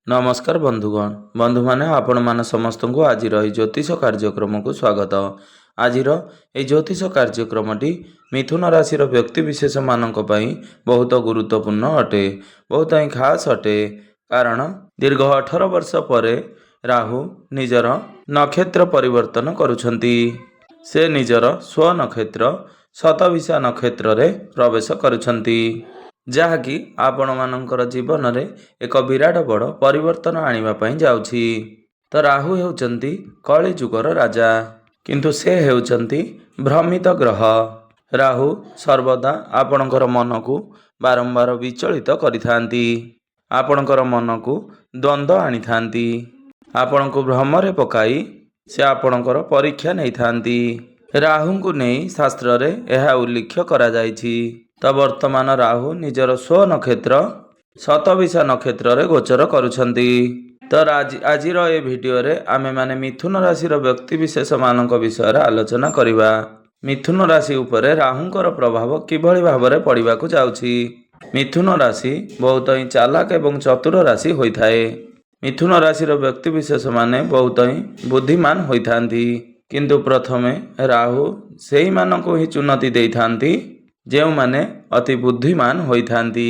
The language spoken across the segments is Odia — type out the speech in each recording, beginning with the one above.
नमस्कार बंधुगण बंधु माने आपण मान समस्त को आज ज्योतिष कार्यक्रम को स्वागत। आज ज्योतिष कार्यक्रमटी मिथुन राशि व्यक्ति विशेष मानक पई बहुत गुरुत्वपूर्ण अटे, बहुत ही खास अटे। कारण दीर्घ 18 वर्ष पर राहु निजर नक्षत्र परिवर्तन करुछंती। से निजर स्व नक्षत्र शतभिषा नक्षत्र रे प्रवेश करुछंती, जहाँकि आपण मानकर जीवन रे एक विराट बड़ परिवर्तन आनिबा पई जाउछि। तो राहु हेउचंती कଳି जुगर राजा, किंतु से हेउचंती भ्रमित ग्रह। राहु सर्वदा आपणकर मन को बारंबार विचलित करिथांती, आपणकर मन को द्वंद्व आनिथांती, आपण को भ्रमरे पकाई से आपणकर परीक्षा नहीं थांती। राहु को नहीं शास्त्र रे यह उल्लेख करा जायछि। तो वर्तमान राहु निजर स्व नक्षत्र शतभिषा नक्षत्र रे गोचर करुछंती। तो आजिर ए भिडियो रे आमे माने मिथुन राशि व्यक्ति विशेष मानक विषय रे आलोचना करिबा। मिथुन राशि उपरे राहुंकर प्रभाव किभଳି भाबरे पड़िबाकु जाउछि। मिथुन राशि बहुत ही चालाक एवं चतुर राशि होइथाए। मिथुन राशि व्यक्ति विशेष माने बहुत ही बुद्धिमान होइथांती, किंतु प्रथमे राहु सेही मानक ही चुनौती देइथांती जेउ माने अति बुद्धिमान होइथांती।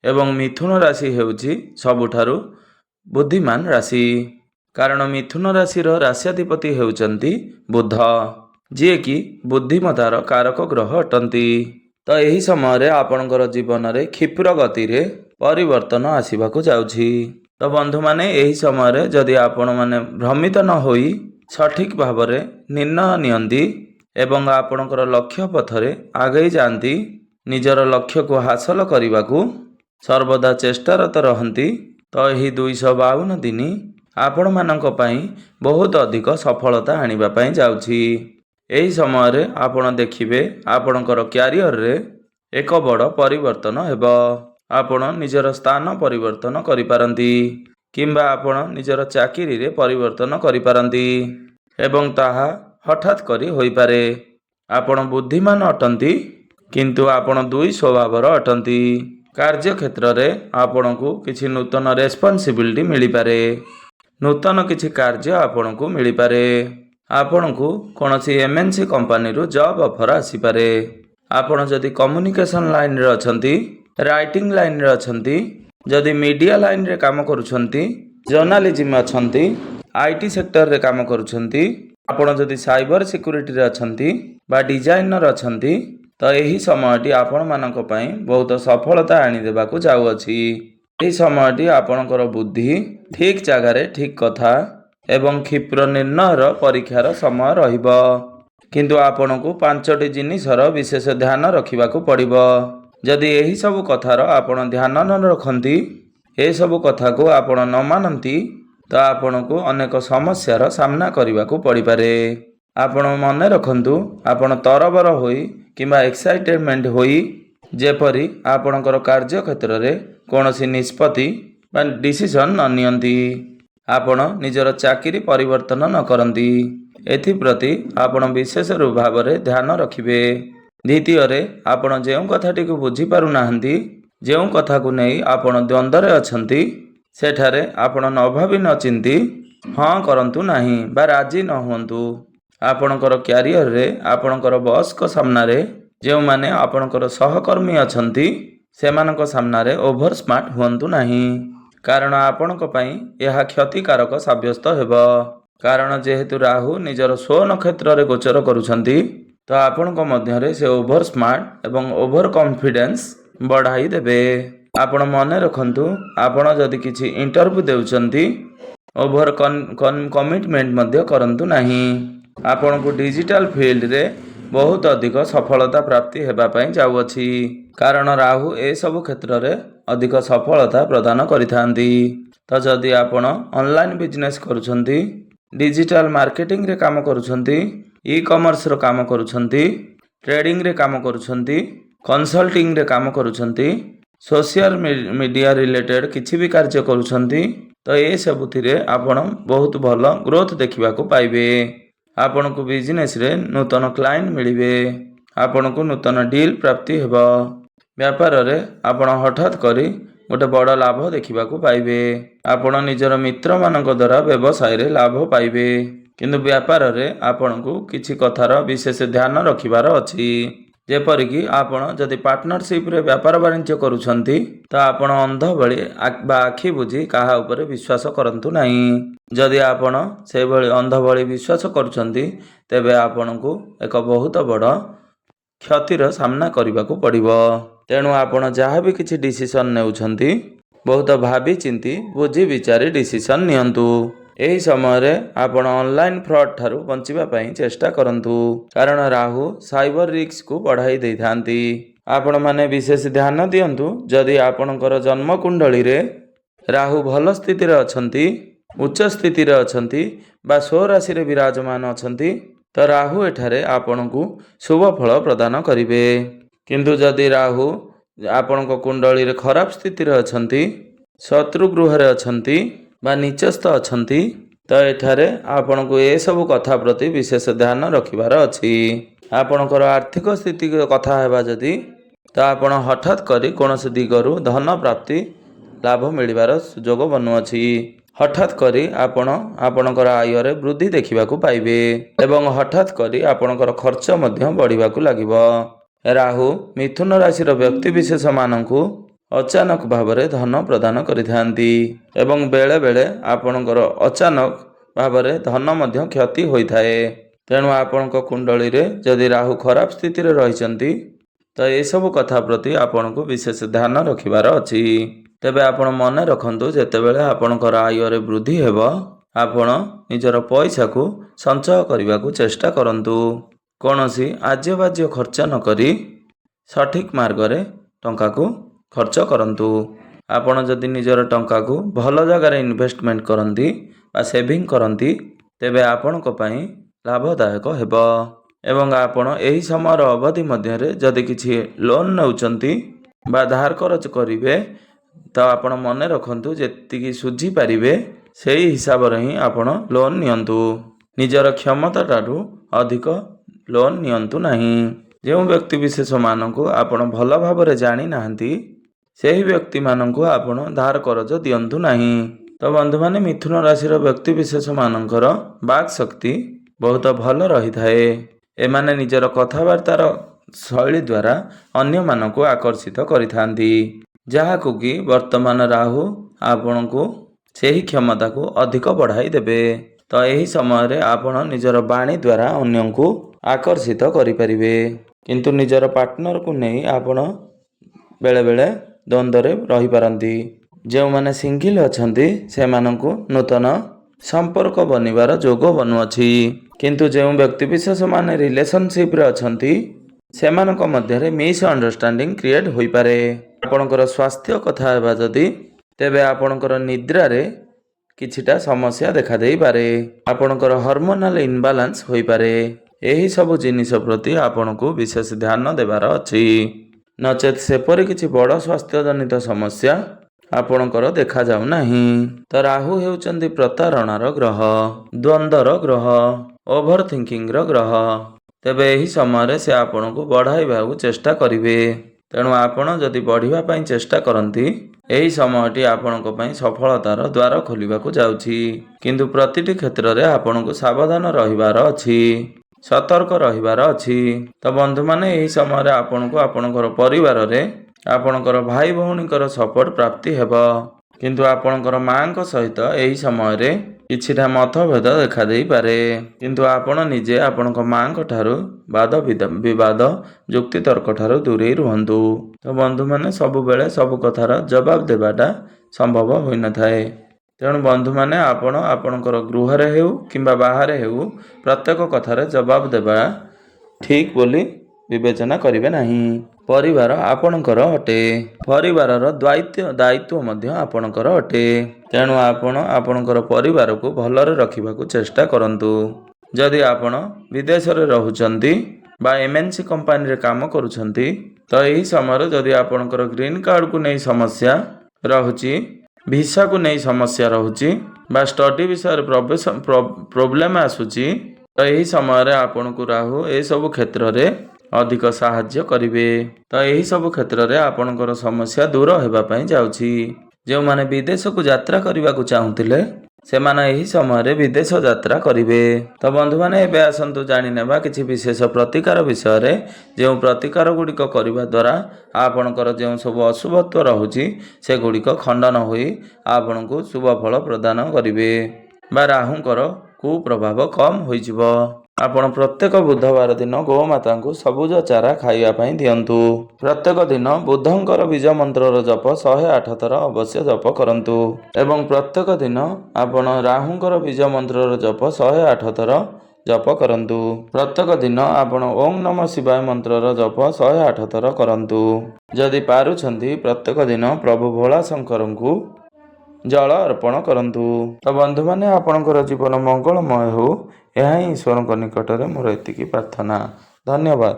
एवं मिथुन राशि हेउछि सबुठारु बुद्धिमान राशि, कारण मिथुन राशि राश्याधिपति हेउचंती बुध, जे कि बुद्धिमतार कारक ग्रह अटंती। तो यही समय रे आपणकर जीवन रे क्षिप्र गति रे परिवर्तन आसीबाकु जाउछि। तो बंधु माने यही समय रे जदि आपण माने भ्रमित न होई सठिक भावरे निर्णय नियंती एवं आपणकर लक्ष्य पथरे आगे जाती, निजर लक्ष्य को हासिल करने को सर्वदा चेष्टारत रहती, तो यही 252 दिन आपण मानक पई बहुत अधिक सफलता आनिबा पई जाउछि। एही समय रे आपण देखिबे आपणकर क्यारियर रे एक बड़ परिवर्तन हेबो। आपण निजर स्थान परिवर्तन करि पारंती, किंबा आपण निजर चाकरी रे परिवर्तन करि पारंती एवं ताहा हठात करी होई पारे। आपण बुद्धिमान अटंती, किंतु आपण दुई स्वभावर अटंती। कार्य क्षेत्र रे आपण को किछि नूतन रेस्पॉन्सिबिलिटी मिली पारे, नूतन किछि कार्य आपण को मिली पारे। आपण को कोनोसी एमएनसी कंपनी रो जॉब ऑफर आसी पारे। आपण जदि कम्युनिकेशन लाइन रे अछंती, राइटिंग लाइन रे अछंती, जदि मीडिया लाइन रे काम करूछंती, जर्नलिज्म अछंती, आईटी सेक्टर रे काम करूछंती, आपण जदि साइबर सिक्योरिटी रे अछंती बा डिजाइनर अछंती, तो यही समयटी आपण मानक पई बहुत सफलता आनी देबाकू जाउअछि। एही समयटी आपणकर बुद्धि ठीक जगह ठीक कथा एवं क्षिप्र निर्णयर परीक्षार समय रहिबो, किंतु आपण को 5टी जिनिसर विशेष ध्यान रखिबाकू पड़िबो। जदि यही सब कथार आपण ध्यान न रखंती, ए सब कथा को आपण न मानंती, तो आपण को अनेक समस्यार सामना करने को पड़ पारे। आपण मन रखंतु, आपण तरबर होई किंबा एक्साइटेडमेंट होई जेपरी आपणकर कार्य क्षेत्र रे कोनोसी निष्पत्ति बा डिसीजन न नियंती, आपण निजर चाकरी परिवर्तन न करंती। एथि प्रति आपण विशेष भाव रे ध्यान रखिबे। द्वितीय रे आपण जेउ कथाटी को बुझी पारु नाहंती, जेउ कथा को नै आपण द्वंद्व रे अछंती, सेठारे आपण न भावी न चिंती हाँ करंतु नाही बा राजी न हुंतु। आपणकर क्यारियर रे आपणकर बॉस को सामना रे जेउ माने आपणकर सहकर्मी अछंती, सेमानक सामना रे ओभर स्मार्ट हुंतु नाही, कारण आपणक पई यह क्षतिकारक साब्यस्त हेबो। कारण जेहेतु राहु निजर स्व नक्षत्र रे गोचर करूछंती, तो आपणक मध्य रे से ओभर स्मार्ट एवं ओभर कॉन्फिडेंस बढ़ाई देबे। आपण मने रखंतु, आपण जदि किछि इंटरव्यू देउचंती ओभर कमिटमेंट मध्य करंतु नाही। आपण को डिजिटल फील्ड रे बहुत अधिक सफलता प्राप्ति हेबा पई जाउअछि, कारण राहु ए सब क्षेत्र रे अधिक सफलता प्रदान करिथांती। तो जदि आपण ऑनलाइन बिजनेस करूछंती, डिजिटल मार्केटिंग रे काम करूछंती, ई कॉमर्स रो काम करूछंती, ट्रेडिंग रे काम करूछंती, कंसल्टिंग रे काम करूछंती, सोशल मीडिया रिलेटेड किसी भी कार्य करूछंती, तो ये सबुथिरे आपण बहुत भल ग्रोथ देखा पाइबे। आपण को बिजनेस रे नूतन क्लाइंट मिलिबे, आपण को नूतन डील प्राप्ति हेबो। व्यापार रे आपण हठात करी ଗୋଟେ ବଡ଼ ଲାଭ ଦେଖିବାକୁ ପାଇବେ। ଆପଣ ନିଜର ମିତ୍ରମାନଙ୍କ ଦ୍ୱାରା ବ୍ୟବସାୟରେ ଲାଭ ପାଇବେ। କିନ୍ତୁ ବ୍ୟାପାରରେ ଆପଣଙ୍କୁ କିଛି କଥାର ବିଶେଷ ଧ୍ୟାନ ରଖିବାର ଅଛି। ଯେପରିକି ଆପଣ ଯଦି ପାର୍ଟନରସିପ୍ରେ ବେପାର ବାଣିଜ୍ୟ କରୁଛନ୍ତି ତ ଆପଣ ଅନ୍ଧ ଭଳି ବା ଆଖି ବୁଜି କାହା ଉପରେ ବିଶ୍ୱାସ କରନ୍ତୁ ନାହିଁ। ଯଦି ଆପଣ ସେଭଳି ଅନ୍ଧ ଭଳି ବିଶ୍ୱାସ କରୁଛନ୍ତି ତେବେ ଆପଣଙ୍କୁ ଏକ ବହୁତ ବଡ଼ କ୍ଷତିର ସାମ୍ନା କରିବାକୁ ପଡ଼ିବ। ତେଣୁ ଆପଣ ଯାହା ବି କିଛି ଡିସିସନ୍ ନେଉଛନ୍ତି ବହୁତ ଭାବି ଚିନ୍ତି ବୁଝି ବିଚାରି ଡିସିସନ୍ ନିଅନ୍ତୁ। ଏହି ସମୟରେ ଆପଣ ଅନଲାଇନ୍ ଫ୍ରଡ୍ ଠାରୁ ବଞ୍ଚିବା ପାଇଁ ଚେଷ୍ଟା କରନ୍ତୁ, କାରଣ ରାହୁ ସାଇବର ରିସ୍କକୁ ବଢ଼ାଇ ଦେଇଥାନ୍ତି। ଆପଣମାନେ ବିଶେଷ ଧ୍ୟାନ ଦିଅନ୍ତୁ, ଯଦି ଆପଣଙ୍କର ଜନ୍ମ କୁଣ୍ଡଳୀରେ ରାହୁ ଭଲ ସ୍ଥିତିରେ ଅଛନ୍ତି, ଉଚ୍ଚ ସ୍ଥିତିରେ ଅଛନ୍ତି ବା ସ୍ୱରାଶିରେ ବିରାଜମାନ ଅଛନ୍ତି ତ ରାହୁ ଏଠାରେ ଆପଣଙ୍କୁ ଶୁଭ ଫଳ ପ୍ରଦାନ କରିବେ। କିନ୍ତୁ ଯଦି ରାହୁ ଆପଣଙ୍କ କୁଣ୍ଡଳୀରେ ଖରାପ ସ୍ଥିତିରେ ଅଛନ୍ତି, ଶତ୍ରୁ ଗୃହରେ ଅଛନ୍ତି ବା ନିଚସ୍ଥ ଅଛନ୍ତି ତ ଏଠାରେ ଆପଣଙ୍କୁ ଏସବୁ କଥା ପ୍ରତି ବିଶେଷ ଧ୍ୟାନ ରଖିବାର ଅଛି। ଆପଣଙ୍କର ଆର୍ଥିକ ସ୍ଥିତି କଥା ହେବା ଯଦି ତ ଆପଣ ହଠାତ୍ କରି କୌଣସି ଦିଗରୁ ଧନ ପ୍ରାପ୍ତି ଲାଭ ମିଳିବାର ସୁଯୋଗ ବନୁଅଛି। ହଠାତ୍ କରି ଆପଣ ଆପଣଙ୍କର ଆୟରେ ବୃଦ୍ଧି ଦେଖିବାକୁ ପାଇବେ ଏବଂ ହଠାତ୍ କରି ଆପଣଙ୍କର ଖର୍ଚ୍ଚ ମଧ୍ୟ ବଢ଼ିବାକୁ ଲାଗିବ। ରାହୁ ମିଥୁନ ରାଶିର ବ୍ୟକ୍ତିବିଶେଷମାନଙ୍କୁ ଅଚାନକ ଭାବରେ ଧନ ପ୍ରଦାନ କରିଥାନ୍ତି ଏବଂ ବେଳେବେଳେ ଆପଣଙ୍କର ଅଚାନକ ଭାବରେ ଧନ ମଧ୍ୟ କ୍ଷତି ହୋଇଥାଏ। ତେଣୁ ଆପଣଙ୍କ କୁଣ୍ଡଳୀରେ ଯଦି ରାହୁ ଖରାପ ସ୍ଥିତିରେ ରହିଛନ୍ତି ତ ଏସବୁ କଥା ପ୍ରତି ଆପଣଙ୍କୁ ବିଶେଷ ଧ୍ୟାନ ରଖିବାର ଅଛି। ତେବେ ଆପଣ ମନେ ରଖନ୍ତୁ, ଯେତେବେଳେ ଆପଣଙ୍କର ଆୟରେ ବୃଦ୍ଧି ହେବ ଆପଣ ନିଜର ପଇସାକୁ ସଞ୍ଚୟ କରିବାକୁ ଚେଷ୍ଟା କରନ୍ତୁ। କୌଣସି ଆଜ୍ୟବାଜ୍ୟ ଖର୍ଚ୍ଚ ନ କରି ସଠିକ୍ ମାର୍ଗରେ ଟଙ୍କାକୁ ଖର୍ଚ୍ଚ କରନ୍ତୁ। ଆପଣ ଯଦି ନିଜର ଟଙ୍କାକୁ ଭଲ ଜାଗାରେ ଇନଭେଷ୍ଟମେଣ୍ଟ କରନ୍ତି ବା ସେଭିଂ କରନ୍ତି ତେବେ ଆପଣଙ୍କ ପାଇଁ ଲାଭଦାୟକ ହେବ। ଏବଂ ଆପଣ ଏହି ସମୟର ଅବଧି ମଧ୍ୟରେ ଯଦି କିଛି ଲୋନ୍ ନେଉଛନ୍ତି ବା ଧାର କରଜ କରିବେ ତ ଆପଣ ମନେ ରଖନ୍ତୁ, ଯେତିକି ସୁଝି ପାରିବେ ସେହି ହିସାବରେ ହିଁ ଆପଣ ଲୋନ୍ ନିଅନ୍ତୁ। ନିଜର କ୍ଷମତା ଠାରୁ ଅଧିକ ଲୋନ୍ ନିଅନ୍ତୁ ନାହିଁ। ଯେଉଁ ବ୍ୟକ୍ତିବିଶେଷମାନଙ୍କୁ ଆପଣ ଭଲ ଭାବରେ ଜାଣିନାହାନ୍ତି ସେହି ବ୍ୟକ୍ତିମାନଙ୍କୁ ଆପଣ ଧାର କରଜ ଦିଅନ୍ତୁ ନାହିଁ। ତ ବନ୍ଧୁମାନେ, ମିଥୁନ ରାଶିର ବ୍ୟକ୍ତିବିଶେଷମାନଙ୍କର ବାକ୍ ଶକ୍ତି ବହୁତ ଭଲ ରହିଥାଏ। ଏମାନେ ନିଜର କଥାବାର୍ତ୍ତାର ଶୈଳୀ ଦ୍ୱାରା ଅନ୍ୟମାନଙ୍କୁ ଆକର୍ଷିତ କରିଥାନ୍ତି, ଯାହାକୁ କି ବର୍ତ୍ତମାନ ରାହୁ ଆପଣଙ୍କୁ ସେହି କ୍ଷମତାକୁ ଅଧିକ ବଢ଼ାଇ ଦେବେ। ତ ଏହି ସମୟରେ ଆପଣ ନିଜର ବାଣୀ ଦ୍ୱାରା ଅନ୍ୟଙ୍କୁ ଆକର୍ଷିତ କରିପାରିବେ। କିନ୍ତୁ ନିଜର ପାର୍ଟନରକୁ ନେଇ ଆପଣ ବେଳେବେଳେ ଦ୍ୱନ୍ଦ୍ୱରେ ରହିପାରନ୍ତି। ଯେଉଁମାନେ ସିଙ୍ଗିଲ୍ ଅଛନ୍ତି ସେମାନଙ୍କୁ ନୂତନ ସମ୍ପର୍କ ବନିବାର ଯୋଗ ବନୁଅଛି। କିନ୍ତୁ ଯେଉଁ ବ୍ୟକ୍ତିବିଶେଷମାନେ ରିଲେସନସିପ୍ରେ ଅଛନ୍ତି ସେମାନଙ୍କ ମଧ୍ୟରେ ମିସ୍ଅଣ୍ଡରଷ୍ଟାଣ୍ଡିଂ କ୍ରିଏଟ୍ ହୋଇପାରେ। ଆପଣଙ୍କର ସ୍ୱାସ୍ଥ୍ୟ କଥା ହେବା ଯଦି ତେବେ ଆପଣଙ୍କର ନିଦ୍ରାରେ କିଛିଟା ସମସ୍ୟା ଦେଖାଦେଇପାରେ। ଆପଣଙ୍କର ହର୍ମୋନାଲ ଇନବାଲାନ୍ସ ହୋଇପାରେ। ଏହି ସବୁ ଜିନିଷ ପ୍ରତି ଆପଣଙ୍କୁ ବିଶେଷ ଧ୍ୟାନ ଦେବାର ଅଛି। ନଚେତ୍ ସେପରି କିଛି ବଡ଼ ସ୍ୱାସ୍ଥ୍ୟଜନିତ ସମସ୍ୟା ଆପଣଙ୍କର ଦେଖାଯାଉ ନାହିଁ। ତ ରାହୁ ହେଉଛନ୍ତି ପ୍ରତାରଣାର ଗ୍ରହ, ଦ୍ୱନ୍ଦ୍ୱର ଗ୍ରହ, ଓଭର ଥିଙ୍କିଂର ଗ୍ରହ। ତେବେ ଏହି ସମୟରେ ସେ ଆପଣଙ୍କୁ ବଢ଼ାଇବାକୁ ଚେଷ୍ଟା କରିବେ। ତେଣୁ ଆପଣ ଯଦି ବଢ଼ିବା ପାଇଁ ଚେଷ୍ଟା କରନ୍ତି ଏହି ସମୟଟି ଆପଣଙ୍କ ପାଇଁ ସଫଳତାର ଦ୍ୱାର ଖୋଲିବାକୁ ଯାଉଛି। କିନ୍ତୁ ପ୍ରତିଟି କ୍ଷେତ୍ରରେ ଆପଣଙ୍କୁ ସାବଧାନ ରହିବାର ଅଛି, ସତର୍କ ରହିବାର ଅଛି। ତ ବନ୍ଧୁମାନେ, ଏହି ସମୟରେ ଆପଣଙ୍କୁ ଆପଣଙ୍କର ପରିବାରରେ ଆପଣଙ୍କର ଭାଇ ଭଉଣୀଙ୍କର ସପୋର୍ଟ ପ୍ରାପ୍ତି ହେବ। କିନ୍ତୁ ଆପଣଙ୍କର ମାଙ୍କ ସହିତ ଏହି ସମୟରେ କିଛିଟା ମତଭେଦ ଦେଖାଦେଇପାରେ। କିନ୍ତୁ ଆପଣ ନିଜେ ଆପଣଙ୍କ ମାଙ୍କ ଠାରୁ ବାଦ ବିବାଦ ଯୁକ୍ତିତର୍କ ଠାରୁ ଦୂରେଇ ରୁହନ୍ତୁ। ତ ବନ୍ଧୁମାନେ, ସବୁବେଳେ ସବୁ କଥାର ଜବାବ ଦେବାଟା ସମ୍ଭବ ହୋଇନଥାଏ। ତେଣୁ ବନ୍ଧୁମାନେ, ଆପଣ ଆପଣଙ୍କର ଗୃହରେ ହେଉ କିମ୍ବା ବାହାରେ ହେଉ ପ୍ରତ୍ୟେକ କଥାରେ ଜବାବ ଦେବା ଠିକ୍ ବୋଲି ବିବେଚନା କରିବେ ନାହିଁ। ପରିବାର ଆପଣଙ୍କର ଅଟେ, ପରିବାରର ଦାୟିତ୍ୱ ମଧ୍ୟ ଆପଣଙ୍କର ଅଟେ। ତେଣୁ ଆପଣ ଆପଣଙ୍କର ପରିବାରକୁ ଭଲରେ ରଖିବାକୁ ଚେଷ୍ଟା କରନ୍ତୁ। ଯଦି ଆପଣ ବିଦେଶରେ ରହୁଛନ୍ତି ବା MNC କମ୍ପାନୀରେ କାମ କରୁଛନ୍ତି ତ ଏହି ସମୟରେ ଯଦି ଆପଣଙ୍କର ଗ୍ରୀନ୍ କାର୍ଡ଼କୁ ନେଇ ସମସ୍ୟା ରହୁଛି, ଭିସାକୁ ନେଇ ସମସ୍ୟା ରହୁଛି ବା ଷ୍ଟଡି ବିଷୟରେ ପ୍ରୋବ୍ଲେମ୍ ଆସୁଛି ତ ଏହି ସମୟରେ ଆପଣଙ୍କୁ ରାହୁ ଏସବୁ କ୍ଷେତ୍ରରେ ଅଧିକ ସାହାଯ୍ୟ କରିବେ। ତ ଏହିସବୁ କ୍ଷେତ୍ରରେ ଆପଣଙ୍କର ସମସ୍ୟା ଦୂର ହେବା ପାଇଁ ଯାଉଛି। ଯେଉଁମାନେ ବିଦେଶକୁ ଯାତ୍ରା କରିବାକୁ ଚାହୁଁଥିଲେ ସେମାନେ ଏହି ସମୟରେ ବିଦେଶ ଯାତ୍ରା କରିବେ। ତ ବନ୍ଧୁମାନେ ଏବେ ଆସନ୍ତୁ ଜାଣିନେବା କିଛି ବିଶେଷ ପ୍ରତିକାର ବିଷୟରେ। ଯେଉଁ ପ୍ରତିକାର ଗୁଡ଼ିକ କରିବା ଦ୍ୱାରା ଆପଣଙ୍କର ଯେଉଁ ସବୁ ଅଶୁଭତ୍ୱ ରହୁଛି ସେଗୁଡ଼ିକ ଖଣ୍ଡନ ହୋଇ ଆପଣଙ୍କୁ ଶୁଭ ଫଳ ପ୍ରଦାନ କରିବେ ବା ରାହୁଙ୍କର କୁପ୍ରଭାବ କମ୍ ହୋଇଯିବ। ଆପଣ ପ୍ରତ୍ୟେକ ବୁଧବାର ଦିନ ଗୋମାତାଙ୍କୁ ସବୁଜ ଚାରା ଖାଇବା ପାଇଁ ଦିଅନ୍ତୁ। ପ୍ରତ୍ୟେକ ଦିନ ବୁଧଙ୍କର ବୀଜ ମନ୍ତ୍ରର ଜପ 108 ଥର ଅବଶ୍ୟ ଜପ କରନ୍ତୁ ଏବଂ ପ୍ରତ୍ୟେକ ଦିନ ଆପଣ ରାହୁଙ୍କର ବୀଜ ମନ୍ତ୍ରର ଜପ 108 ଥର ଜପ କରନ୍ତୁ। ପ୍ରତ୍ୟେକ ଦିନ ଆପଣ ଓಂ ନମଃ ଶିବାୟ ମନ୍ତ୍ରର ଜପ 108 ଥର କରନ୍ତୁ। ଯଦି ପାରୁଛନ୍ତି ପ୍ରତ୍ୟେକ ଦିନ ପ୍ରଭୁ ଭୋଳା ଶଙ୍କରଙ୍କୁ ଜଳ ଅର୍ପଣ କରନ୍ତୁ। ତ ବନ୍ଧୁମାନେ ଆପଣଙ୍କର ଜୀବନ ମଙ୍ଗଳମୟ ହେଉ, ଏହା ହିଁ ଈଶ୍ୱରଙ୍କ ନିକଟରେ ମୋର ଏତିକି ପ୍ରାର୍ଥନା। ଧନ୍ୟବାଦ।